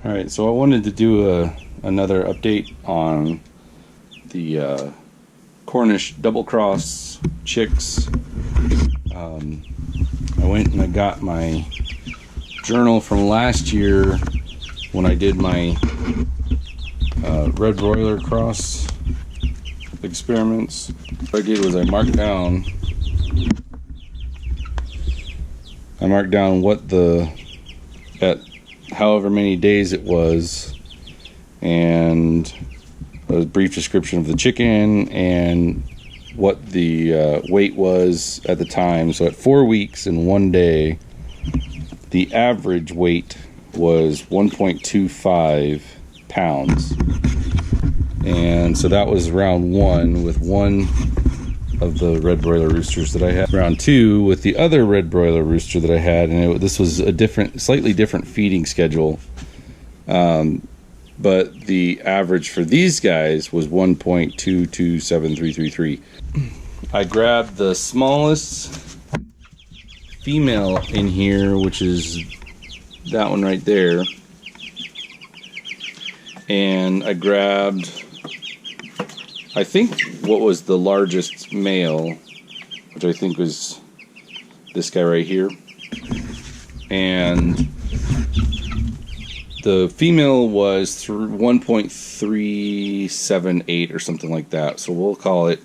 Alright, so I wanted to do another update on the Cornish double cross chicks. I went and I got my journal from last year when I did my Red Broiler cross experiments. What I did was I marked down what at however many days it was, and a brief description of the chicken and what the weight was at the time. So at 4 weeks and 1 day, the average weight was 1.25 pounds. And so that was round one with one of the Red Broiler roosters that I had. Round two with the other Red Broiler rooster that I had, and this was a slightly different feeding schedule. But the average for these guys was 1.227333. I grabbed the smallest female in here, which is that one right there, and I grabbed, I think, what was the largest male, which I think was this guy right here, and the female was 1.378 or something like that, so we'll call it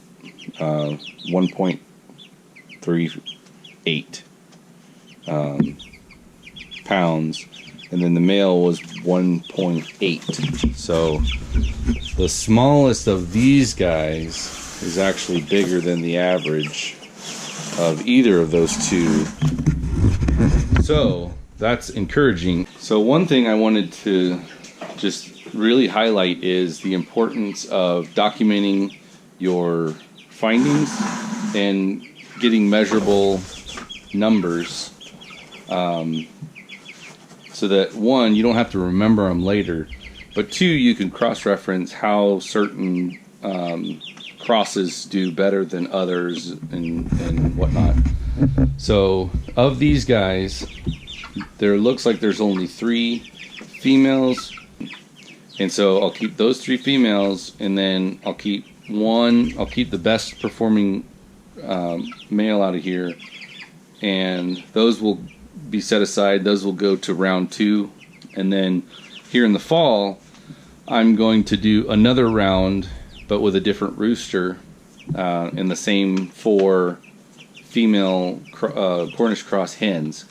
1.38 pounds, and then the male was 1.8. So the smallest of these guys is actually bigger than the average of either of those two. So that's encouraging. So one thing I wanted to just really highlight is the importance of documenting your findings and getting measurable numbers, so that one, you don't have to remember them later, but two, you can cross-reference how certain crosses do better than others and whatnot. So of these guys, there looks like there's only 3 females, and so I'll keep those 3 females, and then I'll keep the best performing male out of here, and those will be set aside. Those will go to round 2, and then here in the fall I'm going to do another round, but with a different rooster, in the same 4 female Cornish cross hens,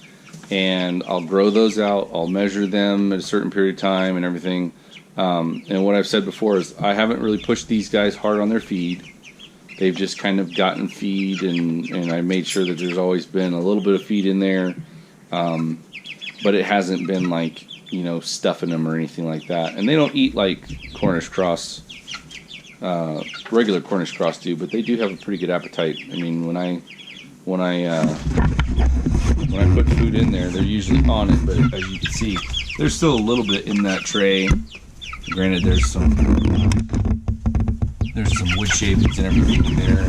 and I'll grow those out. I'll measure them at a certain period of time and everything. And what I've said before is I haven't really pushed these guys hard on their feed. They've just kind of gotten feed, and I made sure that there's always been a little bit of feed in there. But it hasn't been like, stuffing them or anything like that. And they don't eat like Cornish cross, regular Cornish cross do, but they do have a pretty good appetite. I mean, when I put food in there, they're usually on it, but as you can see, there's still a little bit in that tray. Granted, there's some wood shavings and everything in there.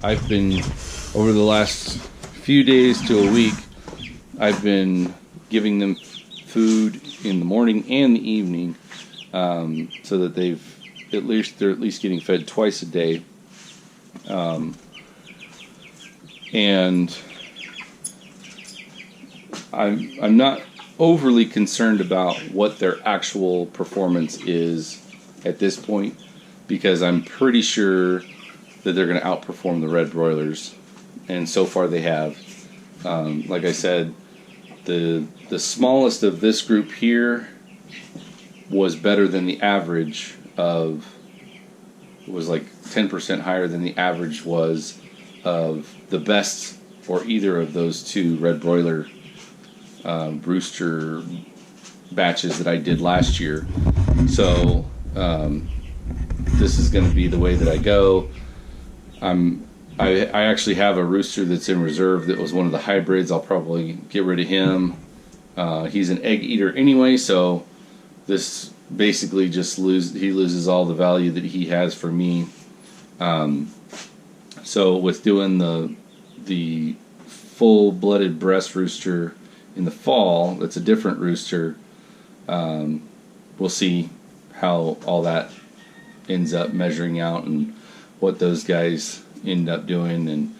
I've been, over the last few days to a week, I've been giving them food in the morning and the evening, so that they're at least getting fed twice a day. And I'm not overly concerned about what their actual performance is at this point, because I'm pretty sure that they're going to outperform the Red Broilers, and so far they have. Like I said, the smallest of this group here was better than the average was like 10% higher than the average was of the best for either of those 2 Red Broiler rooster batches that I did last year. So this is going to be the way that I go. I actually have a rooster that's in reserve that was one of the hybrids. I'll probably get rid of him. He's an egg eater anyway, so this basically just loses all the value that he has for me. So with doing the full-blooded Bresse rooster in the fall, that's a different rooster, We'll see how all that ends up measuring out and what those guys end up doing.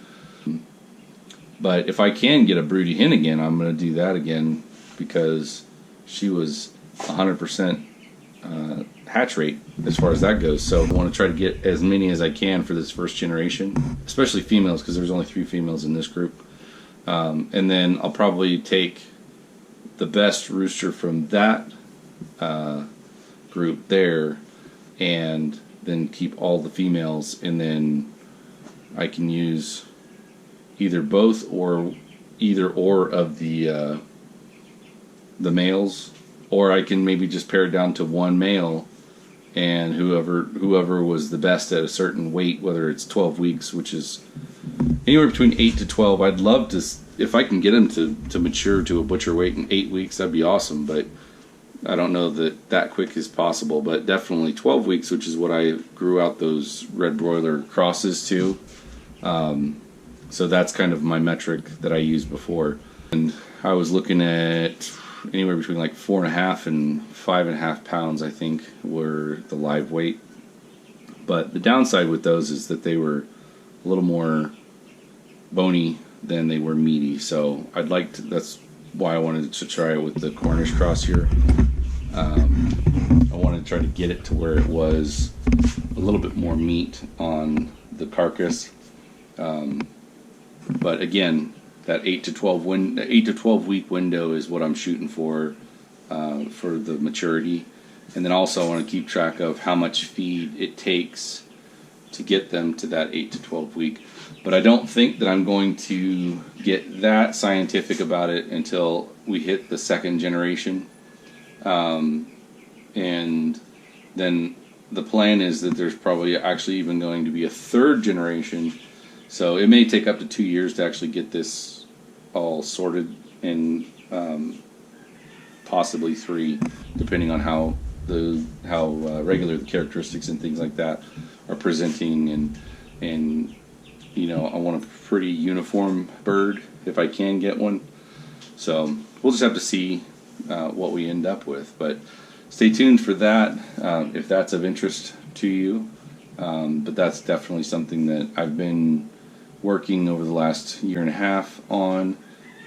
But if I can get a broody hen again, I'm going to do that again, because she was 100% hatch rate as far as that goes. So I want to try to get as many as I can for this first generation, especially females, because there's only 3 females in this group. And then I'll probably take the best rooster from that group there, and then keep all the females, and then I can use either both or either or of the males, or I can maybe just pare it down to one male, and whoever was the best at a certain weight, whether it's 12 weeks, which is anywhere between 8 to 12. I'd love to, if I can get them to mature to a butcher weight in 8 weeks, that'd be awesome, but I don't know that quick is possible. But definitely 12 weeks, which is what I grew out those Red Broiler crosses to. So that's kind of my metric that I used before. And I was looking at anywhere between like 4.5 and 5.5 pounds, I think, were the live weight. But the downside with those is that they were a little more bony than they were meaty. So that's why I wanted to try it with the Cornish cross here. I wanted to try to get it to where it was a little bit more meat on the carcass. But again, that 8 to 12 week window is what I'm shooting for the maturity. And then also I want to keep track of how much feed it takes to get them to that 8 to 12 week. But I don't think that I'm going to get that scientific about it until we hit the second generation. And then the plan is that there's probably actually even going to be a third generation. So it may take up to 2 years to actually get this all sorted, and possibly 3, depending on how regular the characteristics and things like that are presenting. And you know, I want a pretty uniform bird if I can get one. So we'll just have to see what we end up with. But stay tuned for that if that's of interest to you. But that's definitely something that I've been working over the last 1.5 years on,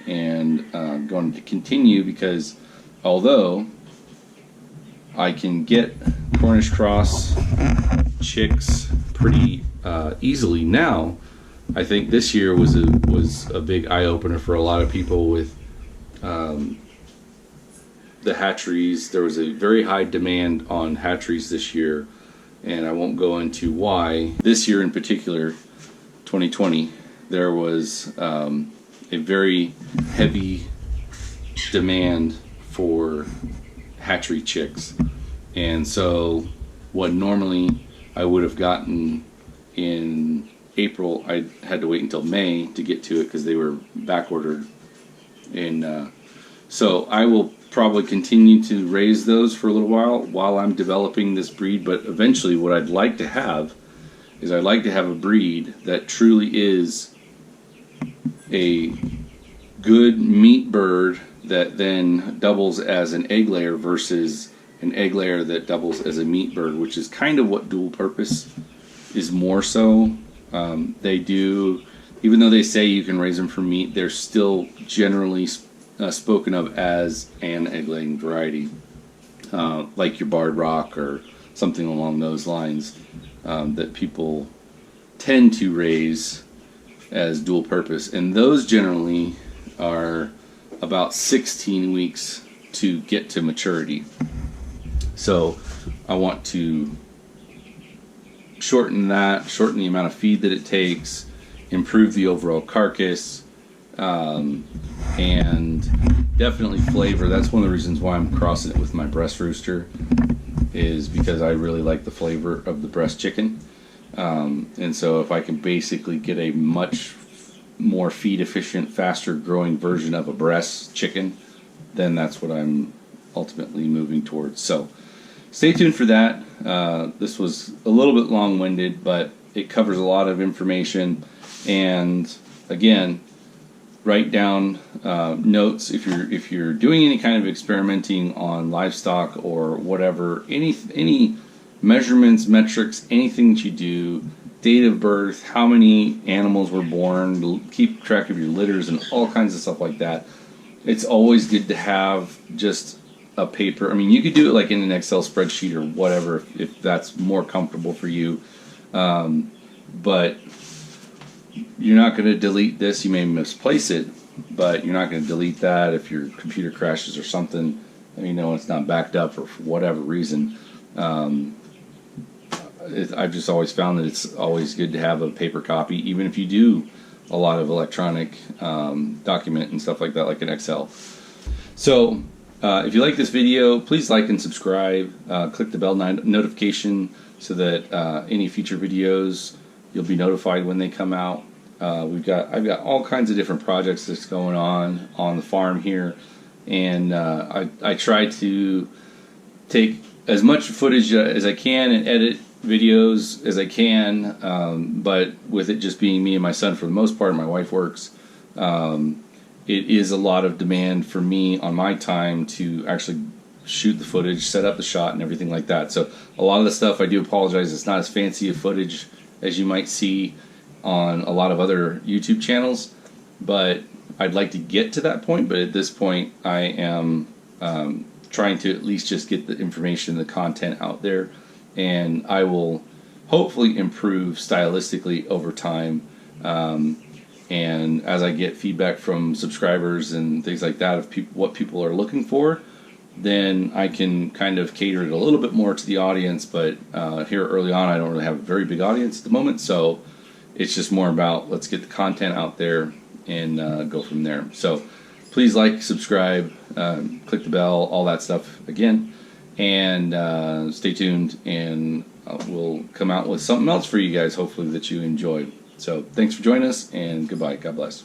and going to continue, because although I can get Cornish cross chicks pretty easily now, I think this year was a big eye-opener for a lot of people with the hatcheries. There was a very high demand on hatcheries this year, and I won't go into why. This year in particular, 2020, there was a very heavy demand for hatchery chicks. And so what normally I would have gotten in April, I had to wait until May to get to it because they were back ordered. And so I will probably continue to raise those for a little while I'm developing this breed. But eventually what I'd like to have is I'd like to have a breed that truly is a good meat bird that then doubles as an egg layer versus an egg layer that doubles as a meat bird, which is kind of what dual purpose is more so. They do, even though they say you can raise them for meat, they're still generally spoken of as an egg-laying variety, like your barred rock or something along those lines, that people tend to raise as dual purpose. And those generally are about 16 weeks to get to maturity. So I want to shorten the amount of feed that it takes, improve the overall carcass, and definitely flavor. That's one of the reasons why I'm crossing it with my Bresse rooster, is because I really like the flavor of the Bresse chicken. And so if I can basically get a much more feed efficient, faster growing version of a Bresse chicken, then that's what I'm ultimately moving towards. So stay tuned for that. This was a little bit long-winded, but it covers a lot of information. And again, write down notes if you're doing any kind of experimenting on livestock or whatever, any measurements, metrics, anything that you do, date of birth, how many animals were born, keep track of your litters and all kinds of stuff like that. It's always good to have just a paper. I mean, you could do it like in an Excel spreadsheet or whatever if that's more comfortable for you. But you're not going to delete this. You may misplace it, but you're not going to delete that if your computer crashes or something. You know, it's not backed up or for whatever reason. I've just always found that it's always good to have a paper copy, even if you do a lot of electronic document and stuff like that, like an Excel. So if you like this video, please like and subscribe. Click the bell notification so that any future videos, you'll be notified when they come out. I've got all kinds of different projects that's going on the farm here, and I try to take as much footage as I can and edit videos as I can, but with it just being me and my son for the most part, my wife works, it is a lot of demand for me on my time to actually shoot the footage, set up the shot and everything like that. So a lot of the stuff, I do apologize, it's not as fancy a footage as you might see on a lot of other YouTube channels, but I'd like to get to that point. But at this point I am trying to at least just get the information, the content out there, and I will hopefully improve stylistically over time. And as I get feedback from subscribers and things like that of what people are looking for, then I can kind of cater it a little bit more to the audience. But here early on, I don't really have a very big audience at the moment, so it's just more about let's get the content out there and go from there. So please like, subscribe, click the bell, all that stuff again, and stay tuned, and we'll come out with something else for you guys, hopefully that you enjoyed. So thanks for joining us, and goodbye. God bless.